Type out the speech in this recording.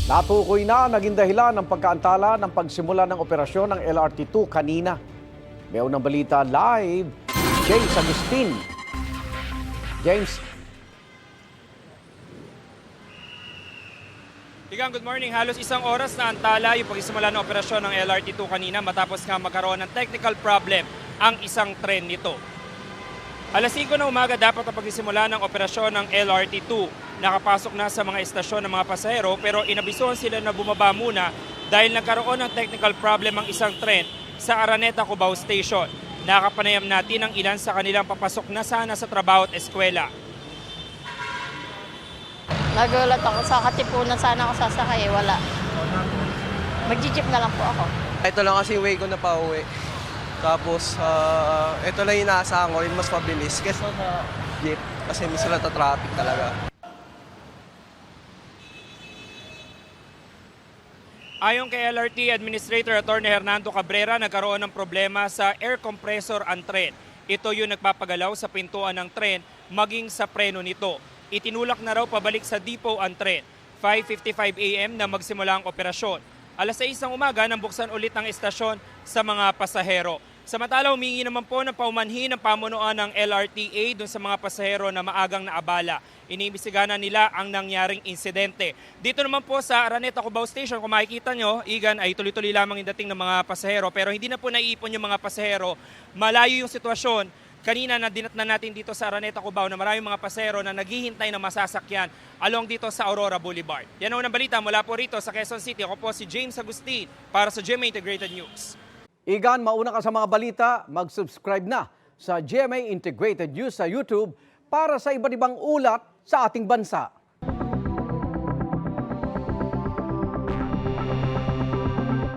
Natukoy na naging dahilan ng pagkaantala ng pagsimula ng operasyon ng LRT2 kanina. May unang balita live, James Agustin. James. Igang, good morning. Halos isang oras na antala yung pagsisimula ng operasyon ng LRT2 kanina matapos nga magkaroon ng technical problem ang isang tren nito. Alas 5 na umaga dapat ang pagsisimula ng operasyon ng LRT2. Nakapasok na sa mga estasyon ng mga pasahero pero inabisuhan sila na bumaba muna dahil nagkaroon ng technical problem ang isang tren sa Araneta, Cubao Station. Nakapanayam natin ang ilan sa kanilang papasok na sana sa trabaho at eskwela. Nagulat ako sa Katipunan, sana ako sasakay, wala. Mag-jeep na lang po ako. Ito lang kasi way ko na pauwi. Tapos, ito lang yung inaasahan ko, yung mas mabilis kesa sa jeep. Kasi minsan traffic talaga. Ayon kay LRT Administrator Attorney Hernando Cabrera, nagkaroon ng problema sa air compressor ang tren. Ito yung nagpapagalaw sa pintuan ng tren maging sa preno nito. Itinulak na raw pabalik sa depot ang tren. 5:55 AM na magsimula ang operasyon. Alas 6 ng umaga nang buksan ulit ang estasyon sa mga pasahero. Samantala, humingi naman po ng paumanhin ng pamunuan ng LRTA dun sa mga pasahero na maagang naabala. Iniimbestigahan nila ang nangyaring insidente. Dito naman po sa Araneta, Cubao Station, kung makikita nyo, Igan, ay tuloy-tuloy lamang yung dating ng mga pasahero. Pero hindi na po naiipon yung mga pasahero. Malayo yung sitwasyon. Kanina na dinatnan natin dito sa Araneta, Cubao na maraming mga pasahero na naghihintay ng masasakyan along dito sa Aurora Boulevard. Yan ang unang balita mula po rito sa Quezon City. Ako po si James Agustin para sa GMA Integrated News. Igan, mauna ka sa mga balita, mag-subscribe na sa GMA Integrated News sa YouTube para sa iba't ibang ulat sa ating bansa.